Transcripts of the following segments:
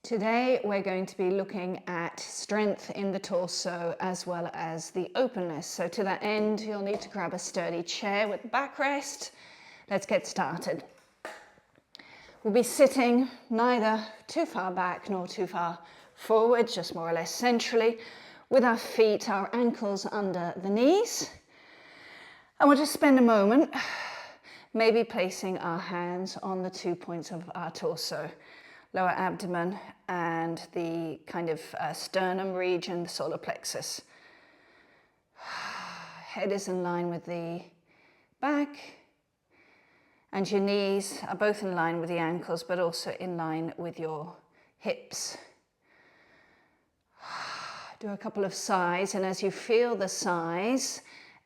Today we're going to be looking at strength in the torso as well as the openness. So to that end, you'll need to grab a sturdy chair with backrest. Let's get started. We'll be sitting neither too far back nor too far forward, just more or less centrally, with our feet, our ankles under the knees. And we'll just spend a moment maybe placing our hands on the 2 points of our torso, lower abdomen and the kind of sternum region, the solar plexus. Head is in line with the back, and your knees are both in line with the ankles, but also in line with your hips. Do a couple of sighs, and as you feel the sighs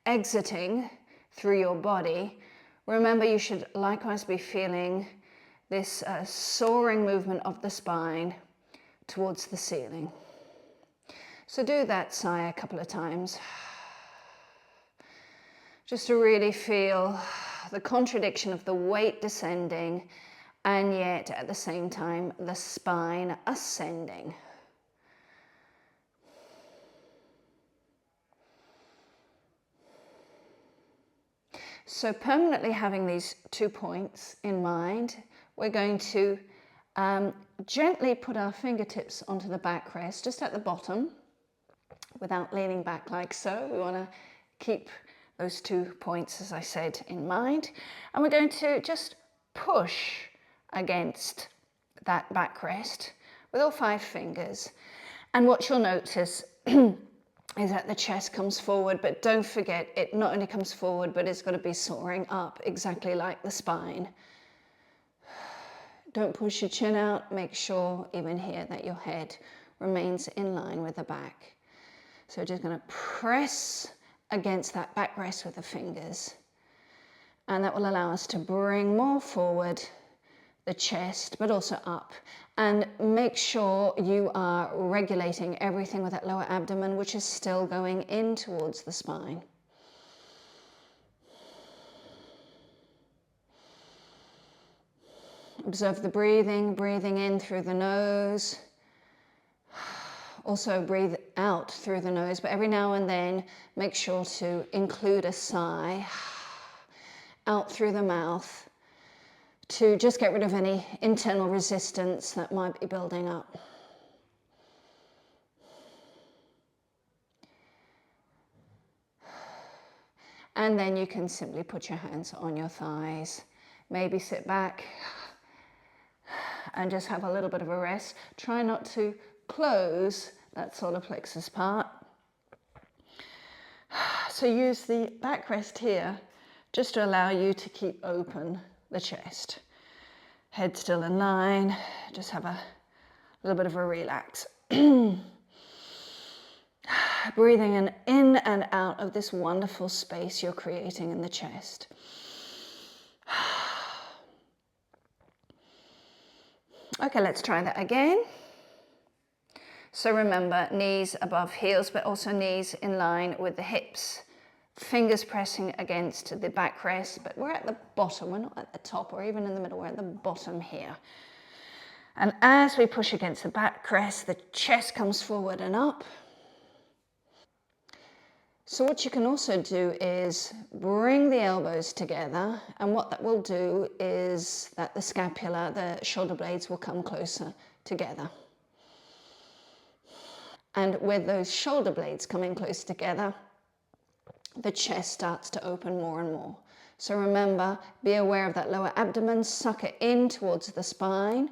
exiting through your body, remember you should likewise be feeling this soaring movement of the spine towards the ceiling. So do that sigh a couple of times, just to really feel the contradiction of the weight descending and yet at the same time the spine ascending. So permanently having these 2 points in mind, we're going to gently put our fingertips onto the backrest, just at the bottom, without leaning back like so. We want to keep those 2 points, as I said, in mind. And we're going to just push against that backrest with all 5 fingers. And what you'll notice is that the chest comes forward, but don't forget, it not only comes forward, but it's got to be soaring up, exactly like the spine. Don't push your chin out. Make sure, even here, that your head remains in line with the back. So just going to press against that backrest with the fingers. And that will allow us to bring more forward the chest, but also up. And make sure you are regulating everything with that lower abdomen, which is still going in towards the spine. Observe the breathing, breathing in through the nose. Also breathe out through the nose, but every now and then make sure to include a sigh out through the mouth to just get rid of any internal resistance that might be building up. And then you can simply put your hands on your thighs. Maybe sit back and just have a little bit of a rest. Try not to close that solar plexus part. So use the backrest here just to allow you to keep open the chest. Head still in line, just have a little bit of a relax. Breathing in and out of this wonderful space you're creating in the chest. Okay, let's try that again. So remember, knees above heels, but also knees in line with the hips. Fingers pressing against the backrest, but we're at the bottom, we're not at the top or even in the middle, we're at the bottom here. And as we push against the backrest, the chest comes forward and up. So what you can also do is bring the elbows together, and what that will do is that the scapula, the shoulder blades will come closer together. And with those shoulder blades coming close together, the chest starts to open more and more. So remember, be aware of that lower abdomen, suck it in towards the spine.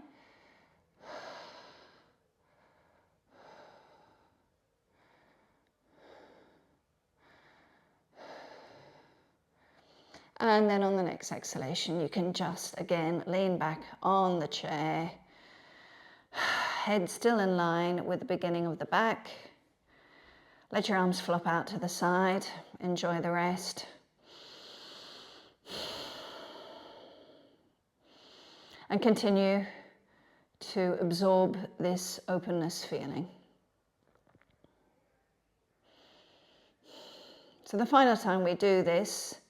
And then on the next exhalation, you can just, again, lean back on the chair. Head still in line with the beginning of the back. Let your arms flop out to the side. Enjoy the rest. And continue to absorb this openness feeling. So the final time we do this,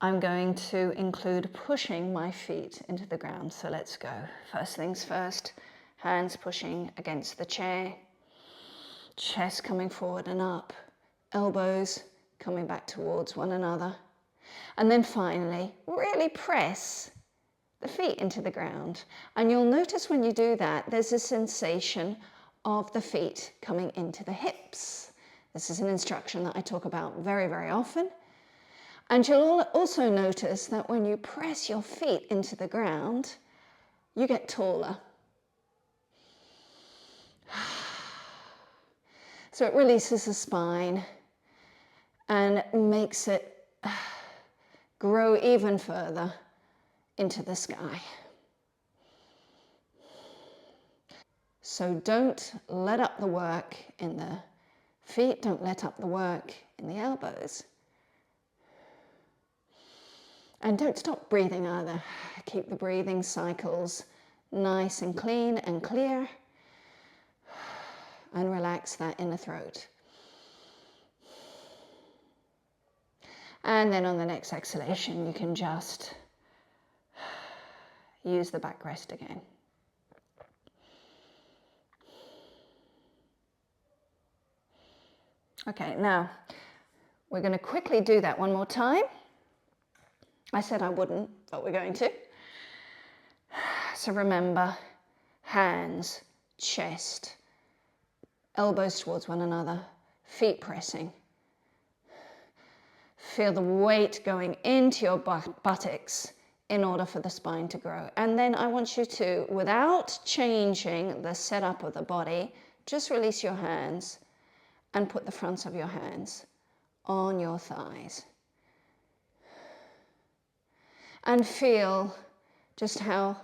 I'm going to include pushing my feet into the ground. So let's go. First things first, Hands pushing against the chair, chest coming forward and up, elbows coming back towards one another. And then finally, really press the feet into the ground. And you'll notice when you do that, there's a sensation of the feet coming into the hips. This is an instruction that I talk about very, very often. And you'll also notice that when you press your feet into the ground, you get taller. So it releases the spine and makes it grow even further into the sky. So don't let up the work in the feet, don't let up the work in the elbows. And don't stop breathing either. Keep the breathing cycles nice and clean and clear. And relax that inner throat. And then on the next exhalation, you can just use the backrest again. Okay, now we're going to quickly do that one more time. I said I wouldn't, but we're going to. So remember, hands, chest, elbows towards one another, feet pressing. Feel the weight going into your buttocks in order for the spine to grow. And then I want you to, without changing the setup of the body, just release your hands and put the fronts of your hands on your thighs. And feel just how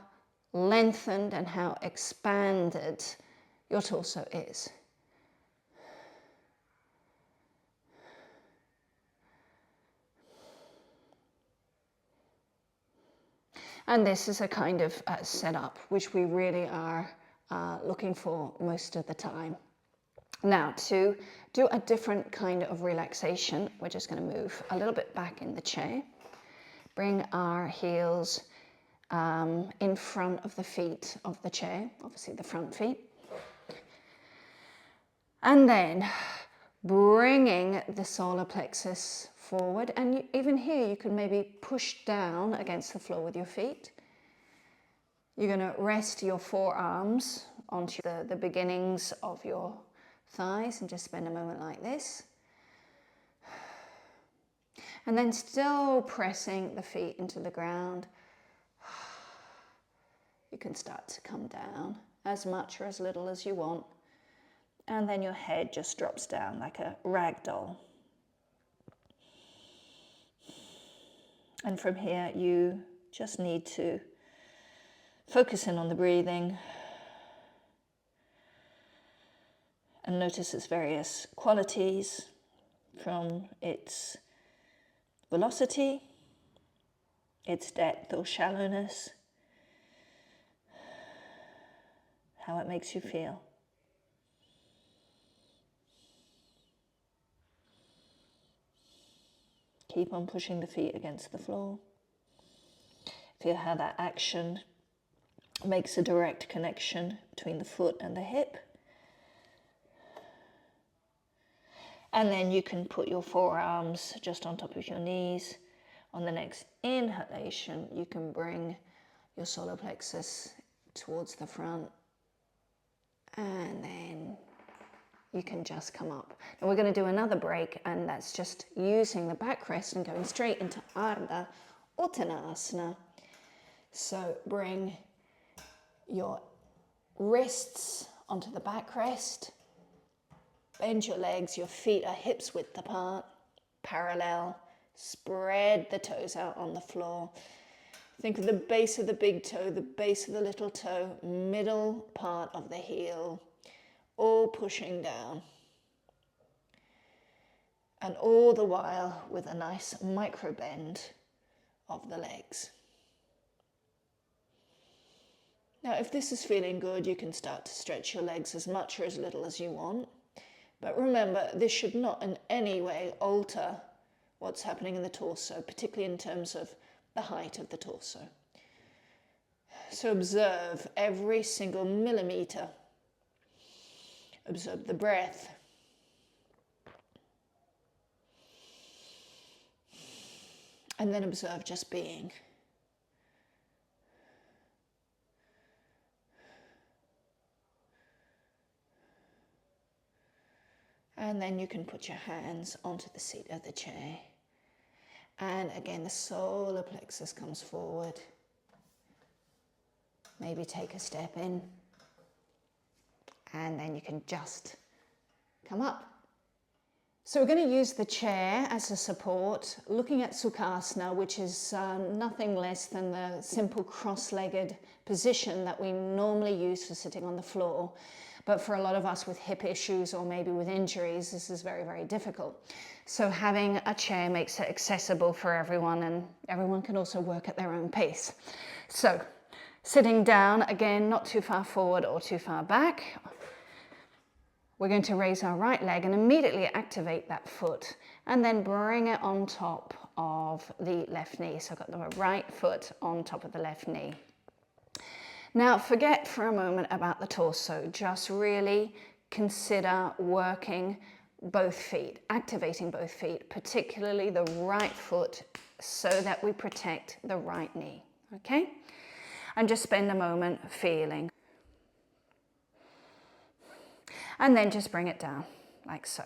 lengthened and how expanded your torso is. And this is a kind of setup which we really are looking for most of the time. Now, to do a different kind of relaxation, we're just going to move a little bit back in the chair. Bring our heels in front of the feet of the chair, obviously the front feet. And then bringing the solar plexus forward. And even here, you can maybe push down against the floor with your feet. You're going to rest your forearms onto the beginnings of your thighs and just spend a moment like this. And then still pressing the feet into the ground, you can start to come down as much or as little as you want. And then your head just drops down like a rag doll. And from here, you just need to focus in on the breathing and notice its various qualities, from its velocity, its depth or shallowness, how it makes you feel. Keep on pushing the feet against the floor. Feel how that action makes a direct connection between the foot and the hip. And then you can put your forearms just on top of your knees. On the next inhalation, you can bring your solar plexus towards the front. And then you can just come up. And we're going to do another break, and that's just using the backrest and going straight into Ardha Uttanasana. So bring your wrists onto the backrest. Bend your legs, your feet are hips width apart, parallel. Spread the toes out on the floor. Think of the base of the big toe, the base of the little toe, middle part of the heel, all pushing down. And all the while with a nice micro bend of the legs. Now, if this is feeling good, you can start to stretch your legs as much or as little as you want. But remember, this should not in any way alter what's happening in the torso, particularly in terms of the height of the torso. So observe every single millimeter. Observe the breath. And then observe just being. And then you can put your hands onto the seat of the chair. And again, the solar plexus comes forward. Maybe take a step in. And then you can just come up. So we're going to use the chair as a support, looking at Sukhasana, which is nothing less than the simple cross-legged position that we normally use for sitting on the floor. But for a lot of us with hip issues or maybe with injuries, this is very, very difficult. So having a chair makes it accessible for everyone, and everyone can also work at their own pace. So sitting down, again, not too far forward or too far back. We're going to raise our right leg and immediately activate that foot and then bring it on top of the left knee. So I've got the right foot on top of the left knee. Now forget for a moment about the torso. Just really consider working both feet, activating both feet, particularly the right foot, so that we protect the right knee, okay? And just spend a moment feeling. And then just bring it down, like so.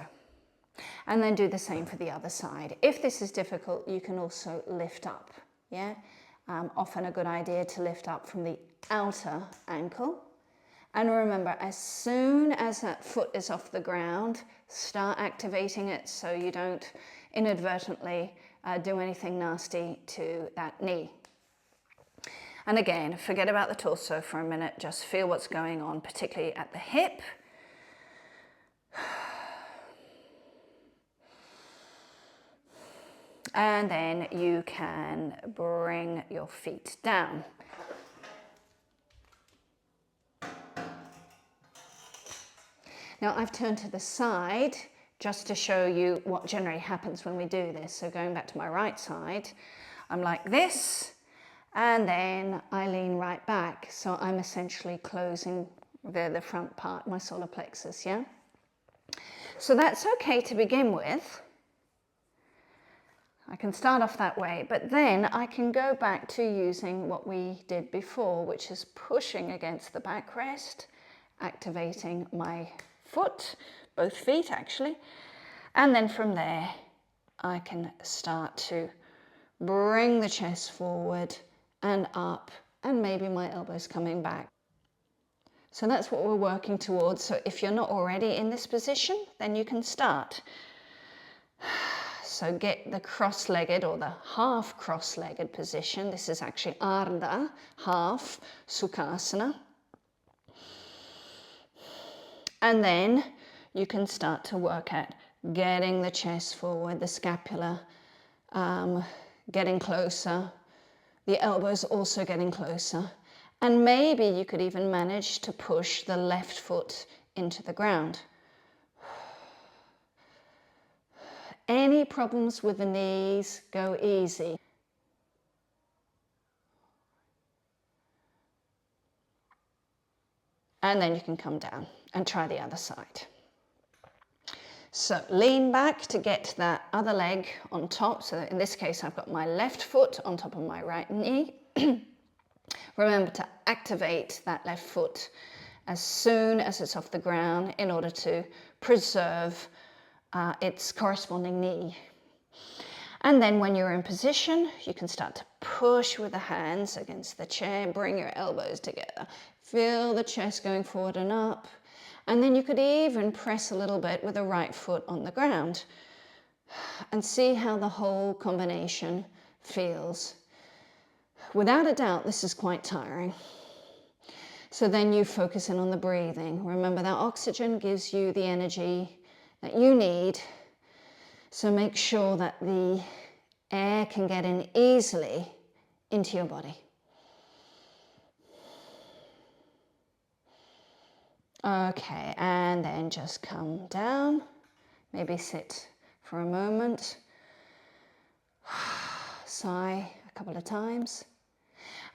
And then do the same for the other side. If this is difficult, you can also lift up, yeah? Often a good idea to lift up from the outer ankle. And remember, as soon as that foot is off the ground, start activating it so you don't inadvertently do anything nasty to that knee. And again, forget about the torso for a minute, just feel what's going on, particularly at the hip. And then you can bring your feet down. Now I've turned to the side just to show you what generally happens when we do this. So going back to my right side, I'm like this, and then I lean right back. So I'm essentially closing the front part, my solar plexus, yeah? So that's okay to begin with. I can start off that way, but then I can go back to using what we did before, which is pushing against the backrest, activating my foot, both feet actually, and then from there I can start to bring the chest forward and up, and maybe my elbows coming back. So that's what we're working towards. So if you're not already in this position, then you can start. So get the cross-legged or the half cross-legged position. This is actually Ardha, half Sukhasana. And then you can start to work at getting the chest forward, the scapula getting closer, the elbows also getting closer. And maybe you could even manage to push the left foot into the ground. Any problems with the knees, go easy. And then you can come down and try the other side. So lean back to get that other leg on top. So in this case, I've got my left foot on top of my right knee. Remember to activate that left foot as soon as it's off the ground in order to preserve its corresponding knee. And then when you're in position, you can start to push with the hands against the chair, bring your elbows together. Feel the chest going forward and up. And then you could even press a little bit with the right foot on the ground and see how the whole combination feels. Without a doubt, this is quite tiring. So then you focus in on the breathing. Remember that oxygen gives you the energy that you need. So make sure that the air can get in easily into your body. Okay, and then just come down. Maybe sit for a moment. Sigh a couple of times.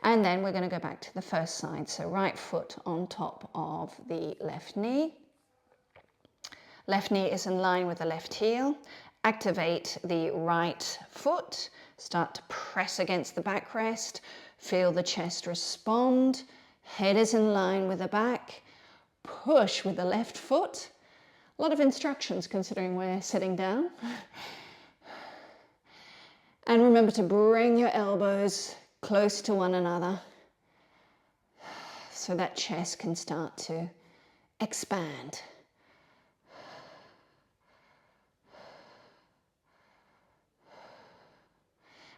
And then we're going to go back to the first side. So right foot on top of the left knee. Left knee is in line with the left heel. Activate the right foot. Start to press against the backrest. Feel the chest respond. Head is in line with the back. Push with the left foot. A lot of instructions considering we're sitting down. And remember to bring your elbows close to one another so that chest can start to expand.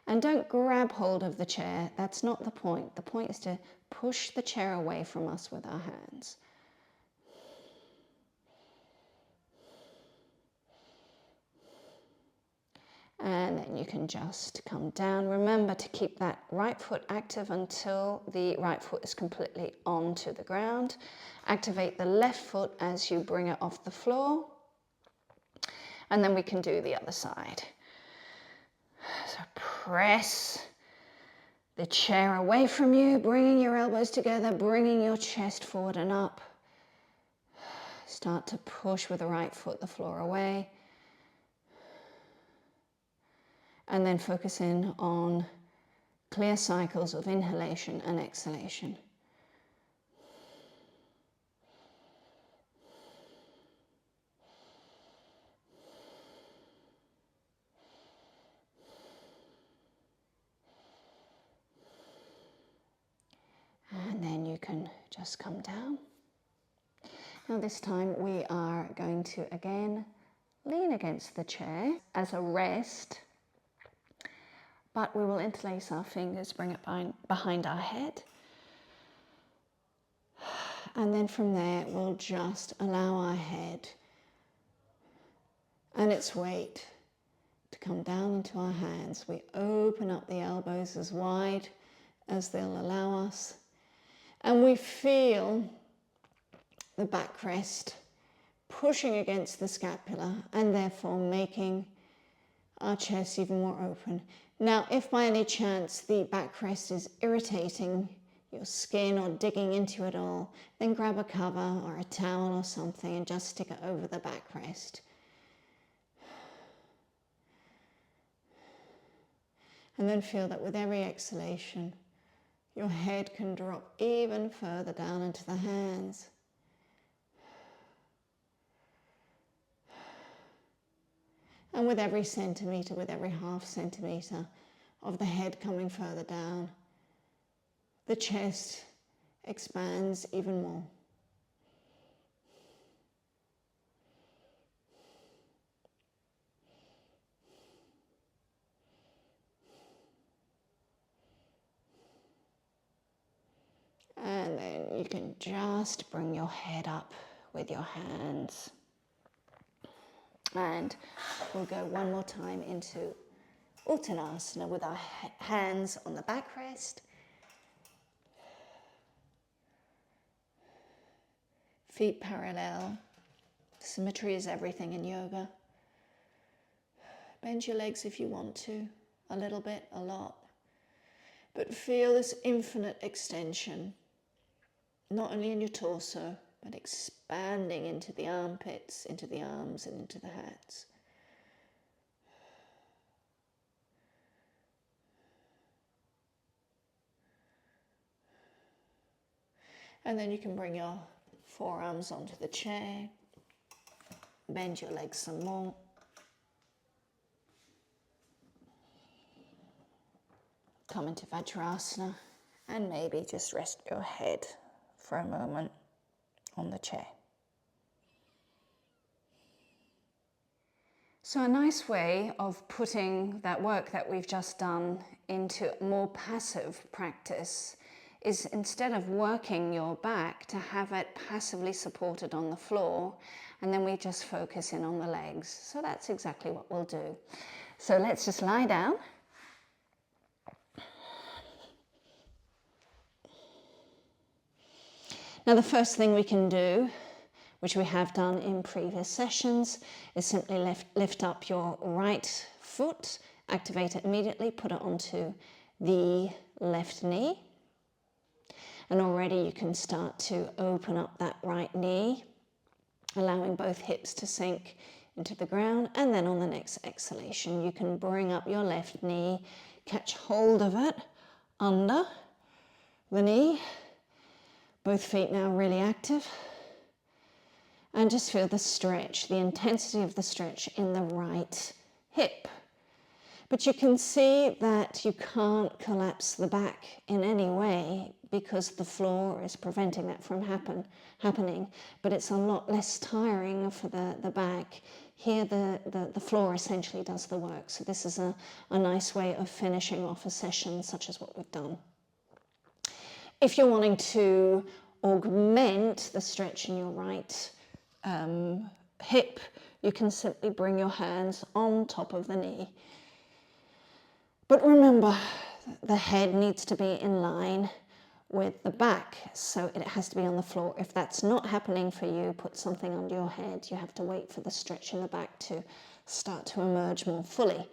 And don't grab hold of the chair. That's not the point. The point is to push the chair away from us with our hands. And then you can just come down. Remember to keep that right foot active until the right foot is completely onto the ground. Activate the left foot as you bring it off the floor. And then we can do the other side. So press the chair away from you, bringing your elbows together, bringing your chest forward and up. Start to push with the right foot the floor away. And then focus in on clear cycles of inhalation and exhalation. And then you can just come down. Now this time we are going to again lean against the chair as a rest. But we will interlace our fingers, bring it behind our head. And then from there, we'll just allow our head and its weight to come down into our hands. We open up the elbows as wide as they'll allow us. And we feel the backrest pushing against the scapula and therefore making our chest even more open. Now, if by any chance the backrest is irritating your skin or digging into it all, then grab a cover or a towel or something and just stick it over the backrest. And then feel that with every exhalation, your head can drop even further down into the hands. And with every centimetre, with every half centimetre of the head coming further down, the chest expands even more. And then you can just bring your head up with your hands. And we'll go one more time into Uttanasana with our hands on the backrest. Feet parallel. Symmetry is everything in yoga. Bend your legs if you want to, a little bit, a lot. But feel this infinite extension, not only in your torso, but expanding into the armpits, into the arms, and into the hands. And then you can bring your forearms onto the chair, bend your legs some more. Come into Vajrasana and maybe just rest your head for a moment on the chair. So a nice way of putting that work that we've just done into more passive practice is, instead of working your back, to have it passively supported on the floor, and then we just focus in on the legs. So that's exactly what we'll do. So let's just lie down. Now the first thing we can do, which we have done in previous sessions, is simply lift up your right foot, activate it immediately, put it onto the left knee. And already you can start to open up that right knee, allowing both hips to sink into the ground. And then on the next exhalation, you can bring up your left knee, catch hold of it under the knee. Both feet now really active. And just feel the stretch, the intensity of the stretch in the right hip. But you can see that you can't collapse the back in any way because the floor is preventing that from happening. But it's a lot less tiring for the back. Here the floor essentially does the work. So this is a nice way of finishing off a session such as what we've done. If you're wanting to augment the stretch in your right hip, you can simply bring your hands on top of the knee. But remember, the head needs to be in line with the back, so it has to be on the floor. If that's not happening for you, put something under your head. You have to wait for the stretch in the back to start to emerge more fully.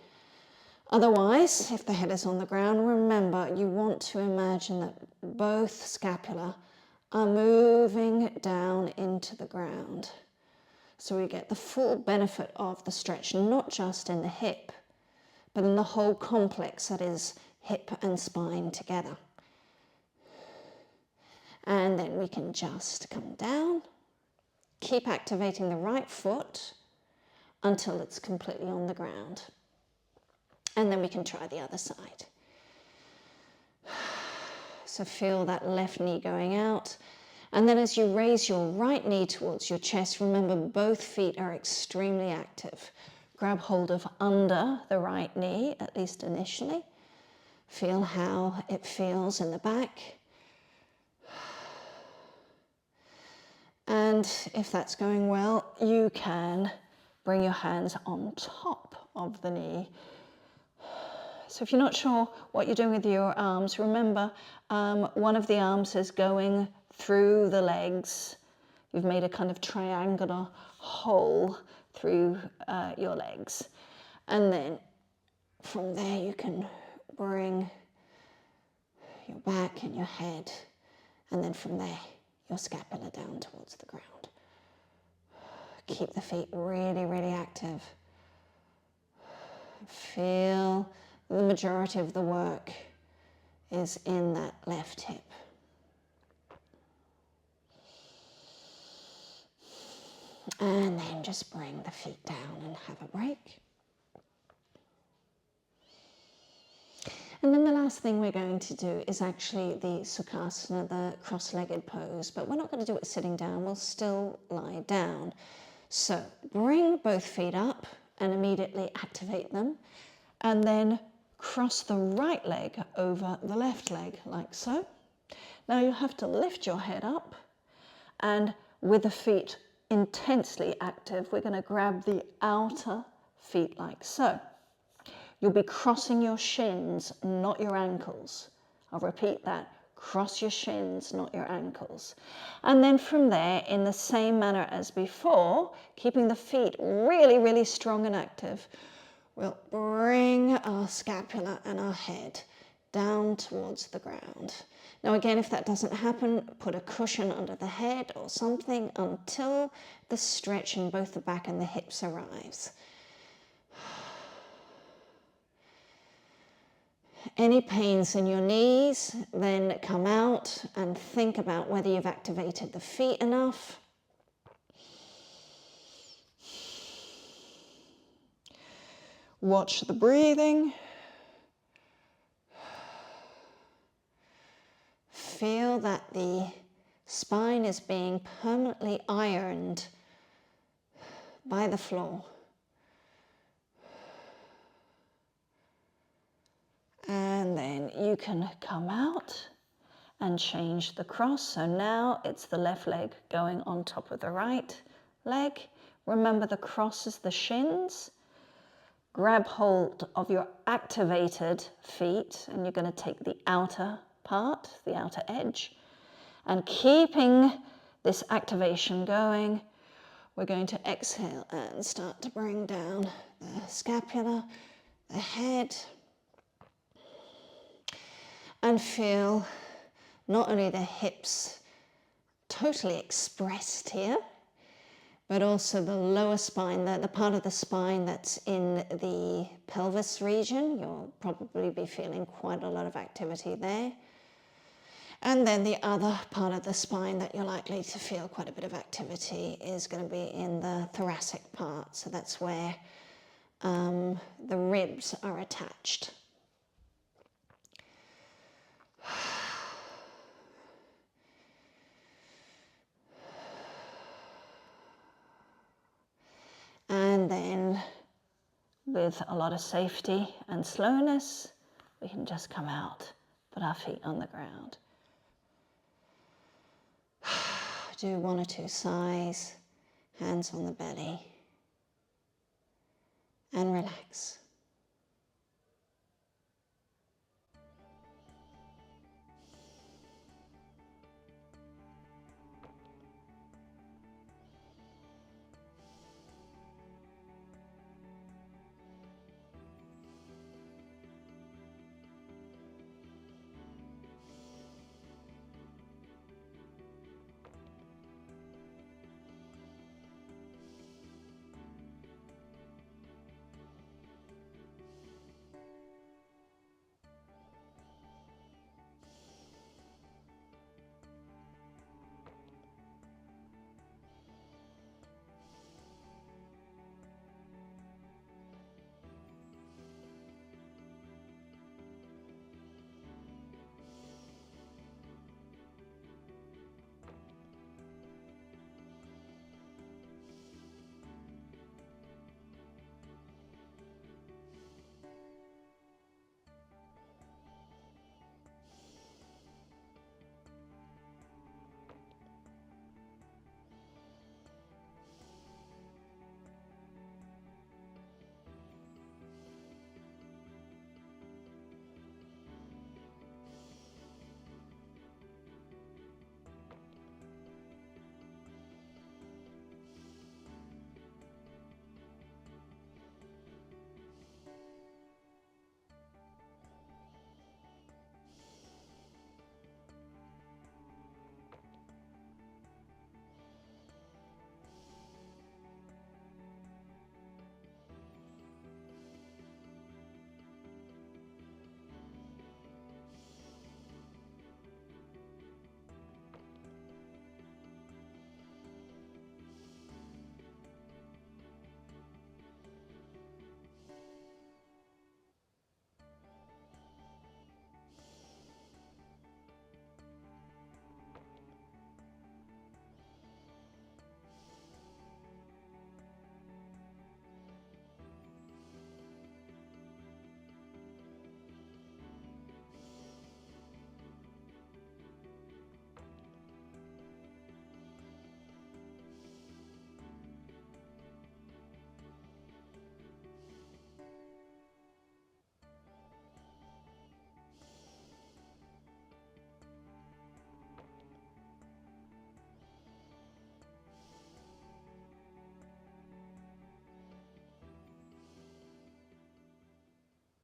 Otherwise, if the head is on the ground, remember, you want to imagine that both scapula are moving down into the ground. So we get the full benefit of the stretch, not just in the hip, but in the whole complex that is hip and spine together. And then we can just come down, keep activating the right foot until it's completely on the ground. And then we can try the other side. So feel that left knee going out. And then as you raise your right knee towards your chest, remember both feet are extremely active. Grab hold of under the right knee, at least initially. Feel how it feels in the back. And if that's going well, you can bring your hands on top of the knee. So if you're not sure what you're doing with your arms, remember one of the arms is going through the legs. You've made a kind of triangular hole through your legs. And then from there you can bring your back and your head, and then from there your scapula down towards the ground. Keep the feet really, really active. Feel the majority of the work is in that left hip. And then just bring the feet down and have a break. And then the last thing we're going to do is actually the Sukhasana, the cross-legged pose, but we're not going to do it sitting down, we'll still lie down. So bring both feet up and immediately activate them, and then cross the right leg over the left leg, like so. Now you have to lift your head up, and with the feet intensely active, we're going to grab the outer feet like so. You'll be crossing your shins, not your ankles. I'll repeat that. Cross your shins, not your ankles. And then from there, in the same manner as before, keeping the feet really, really strong and active, we'll bring our scapula and our head down towards the ground. Now again, if that doesn't happen, put a cushion under the head or something until the stretch in both the back and the hips arrives. Any pains in your knees, then come out and think about whether you've activated the feet enough. Watch the breathing. Feel that the spine is being permanently ironed by the floor. And then you can come out and change the cross. So now it's the left leg going on top of the right leg. Remember, the cross is the shins. Grab hold of your activated feet, and you're going to take the outer part, the outer edge. And keeping this activation going, we're going to exhale and start to bring down the scapula, the head, and feel not only the hips totally expressed here, but also the lower spine, the part of the spine that's in the pelvis region. You'll probably be feeling quite a lot of activity there. And then the other part of the spine that you're likely to feel quite a bit of activity is going to be in the thoracic part. So that's where the ribs are attached. And then with a lot of safety and slowness, we can just come out, put our feet on the ground. Do 1 or 2 sighs, hands on the belly, and relax.